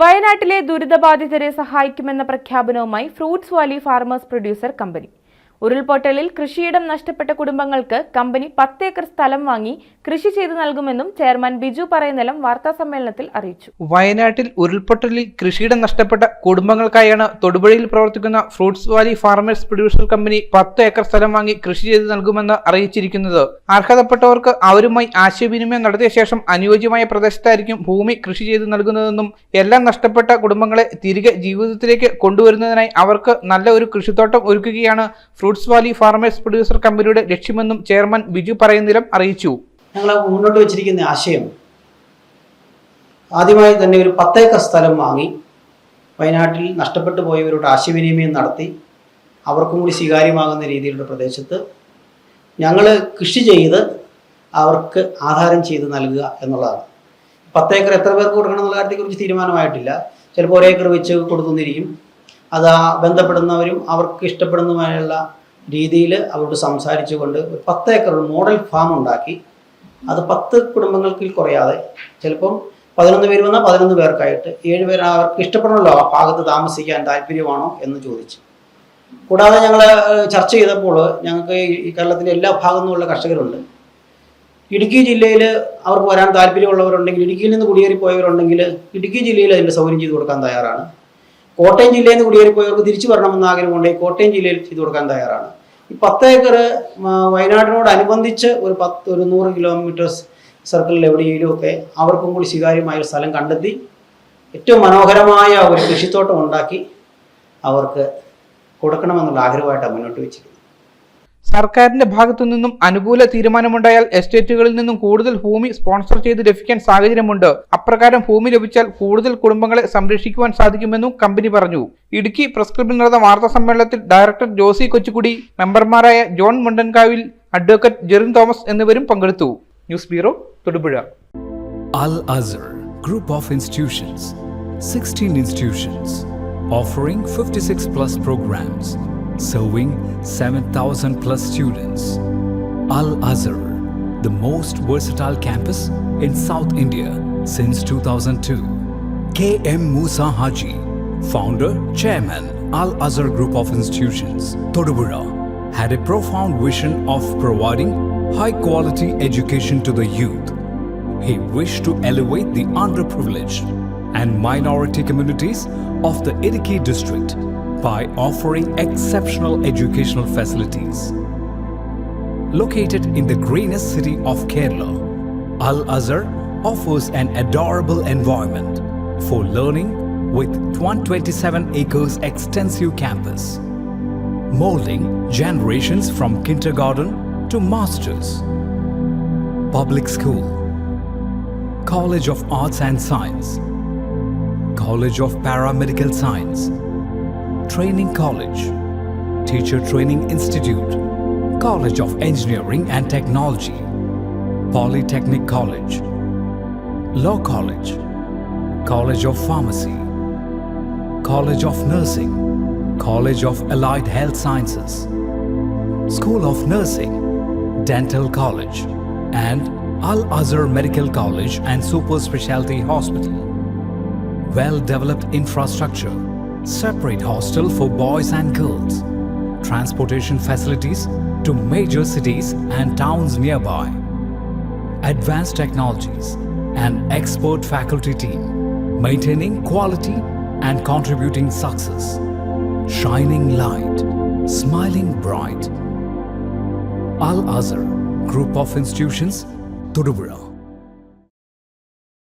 വയനാട്ടിലെ ദുരിതബാധിതരെ സഹായിക്കുമെന്ന പ്രഖ്യാപനവുമായി fruits valley farmers producer company. ഉരുൾപൊട്ടലിൽ കൃഷിയിടം നഷ്ടപ്പെട്ട കുടുംബങ്ങൾക്ക് കമ്പനി 10 ഏക്കർ സ്ഥലം വാങ്ങി കൃഷി ചെയ്തു നൽകുമെന്നും ചെയർമാൻ ബിജു പറയുന്നിലം വാർത്താസമ്മേളനത്തിൽ അറിയിച്ചു. വയനാട്ടിൽ ഉരുൾപൊട്ടലിൽ കൃഷിയിടം നഷ്ടപ്പെട്ട കുടുംബങ്ങൾക്കായാണ് തൊടുപുഴയിൽ പ്രവർത്തിക്കുന്ന fruits valley farmers producer company 10 acre സ്ഥലം വാങ്ങി കൃഷി ചെയ്തു നൽകുമെന്ന് അറിയിച്ചിരിക്കുന്നത്. അർഹതപ്പെട്ടവർക്ക് അവരുമായി ആശയവിനിമയം നടത്തിയ ശേഷം അനുയോജ്യമായ പ്രദേശത്തായിരിക്കും ഭൂമി കൃഷി ചെയ്തു നൽകുന്നതെന്നും എല്ലാം നഷ്ടപ്പെട്ട കുടുംബങ്ങളെ തിരികെ ജീവിതത്തിലേക്ക് കൊണ്ടുവരുന്നതിനായി അവർക്ക് നല്ല ഒരു കൃഷിത്തോട്ടം ഒരുക്കുകയാണ് ഫ്രൂട്ട്സ് വാലി ഫാർമേഴ്സ് പ്രൊഡ്യൂസർ കമ്പനിയുടെ ലക്ഷ്യമെന്നും ചെയർമാൻ ബിജു പറയുന്നിലം അറിയിച്ചു. ഞങ്ങൾ മുന്നോട്ട് വെച്ചിരിക്കുന്ന ആശയം ആദ്യമായി തന്നെ ഒരു 10 ഏക്കർ സ്ഥലം വാങ്ങി വയനാട്ടിൽ നഷ്ടപ്പെട്ടു പോയവരോട് ആശയവിനിമയം നടത്തി അവർക്കും കൂടി സ്വീകാര്യമാകുന്ന രീതിയിലുള്ള പ്രദേശത്ത് ഞങ്ങൾ കൃഷി ചെയ്ത് അവർക്ക് ആധാരം ചെയ്ത് നൽകുക എന്നുള്ളതാണ്. 10 ഏക്കർ എത്ര പേർക്ക് കൊടുക്കണം എന്നുള്ള കാര്യത്തെക്കുറിച്ച് തീരുമാനമായിട്ടില്ല. ചിലപ്പോൾ 1 ഏക്കർ വെച്ച് കൊടുത്തുന്നിരിക്കും. അത് ബന്ധപ്പെടുന്നവരും അവർക്ക് ഇഷ്ടപ്പെടുന്നതുമായുള്ള രീതിയിൽ അവരോട് സംസാരിച്ചുകൊണ്ട് ഒരു 10 ഏക്കർ മോഡൽ ഫാം ഉണ്ടാക്കി അത് 10 കുടുംബങ്ങൾക്ക് കുറയാതെ, ചിലപ്പം 11 പേര് വന്നാൽ 11 പേർക്കായിട്ട് 7 പേർ അവർക്ക് ഇഷ്ടപ്പെടണമല്ലോ ആ ഭാഗത്ത് താമസിക്കാൻ താല്പര്യമാണോ എന്ന് ചോദിച്ചു. കൂടാതെ ഞങ്ങൾ ചർച്ച ചെയ്തപ്പോൾ ഞങ്ങൾക്ക് ഈ കേരളത്തിൻ്റെ എല്ലാ ഭാഗത്തു നിന്നുള്ള കർഷകരുണ്ട്. ഇടുക്കി ജില്ലയിൽ അവർക്ക് വരാൻ താല്പര്യമുള്ളവരുണ്ടെങ്കിൽ, ഇടുക്കിയിൽ നിന്ന് കുടിയേറിപ്പോയവരുണ്ടെങ്കിൽ ഇടുക്കി ജില്ലയിൽ അതിൻ്റെ സൗകര്യം ചെയ്തു കൊടുക്കാൻ തയ്യാറാണ്. കോട്ടയം ജില്ലയിൽ നിന്ന് കുടിയേറിപ്പോയവർക്ക് തിരിച്ചു വരണമെന്ന ആഗ്രഹമുണ്ടെങ്കിൽ കോട്ടയം ജില്ലയിൽ ചെയ്തു കൊടുക്കാൻ തയ്യാറാണ്. ഈ 10 ഏക്കർ വയനാടിനോടനുബന്ധിച്ച് ഒരു 100 കിലോമീറ്റർ സർക്കിളിൽ എവിടെയെങ്കിലുമൊക്കെ അവർക്കും കൂടി സ്വീകാര്യമായ ഒരു സ്ഥലം കണ്ടെത്തി ഏറ്റവും മനോഹരമായ ഒരു കൃഷിത്തോട്ടം ഉണ്ടാക്കി അവർക്ക് കൊടുക്കണമെന്നുള്ള ആഗ്രഹമായിട്ടാണ് മുന്നോട്ട് വെച്ചിരിക്കുന്നത്. സർക്കാരിന്റെ ഭാഗത്തു നിന്നും അനുകൂല തീരുമാനമുണ്ടായാൽ എസ്റ്റേറ്റുകളിൽ നിന്നും കൂടുതൽ ഭൂമി സ്പോൺസർ ചെയ്ത് ലഭിക്കാൻ സാഹചര്യമുണ്ട്. അപ്രകാരം ഭൂമി ലഭിച്ചാൽ കൂടുതൽ കുടുംബങ്ങളെ സംരക്ഷിക്കുവാൻ സാധിക്കുമെന്നും കമ്പനി പറഞ്ഞു. ഇടുക്കി പ്രസ് ക്ലബ്ബിൽ നടന്ന വാർത്താ സമ്മേളനത്തിൽ ഡയറക്ടർ ജോസി കൊച്ചുകുടി, മെമ്പർമാരായ ജോൺ മുണ്ടൻകാവിൽ, അഡ്വക്കേറ്റ് ജെറിൻ തോമസ് എന്നിവരും പങ്കെടുത്തു. News bureau, Thodupuzha. Al Azhar Group of Institutions, 16 institutions offering 56 plus programs, serving 7,000 plus students. Al Azhar, the most versatile campus in South India since 2002. K.M. Musa Haji, founder, chairman, Al Azhar Group of Institutions, Todupuzha, had a profound vision of providing high quality education to the youth. He wished to elevate the underprivileged and minority communities of the Idukki district by offering exceptional educational facilities. Located in the greenest city of Kerala, Al Azhar offers an adorable environment for learning with 127 acres extensive campus, molding generations from kindergarten to masters. Public school, College of Arts and Science, College of Paramedical Science, Training College, Teacher Training Institute, College of Engineering and Technology, Polytechnic College, Law College, College of Pharmacy, College of Nursing, College of Allied Health Sciences, School of Nursing, Dental College, and Al Azhar Medical College and Super Specialty Hospital. Well-developed infrastructure, separate hostel for boys and girls, transportation facilities to major cities and towns nearby, advanced technologies, and expert faculty team, maintaining quality and contributing success, shining light, smiling bright. Al Azhar Group of Institutions, Todupuzha.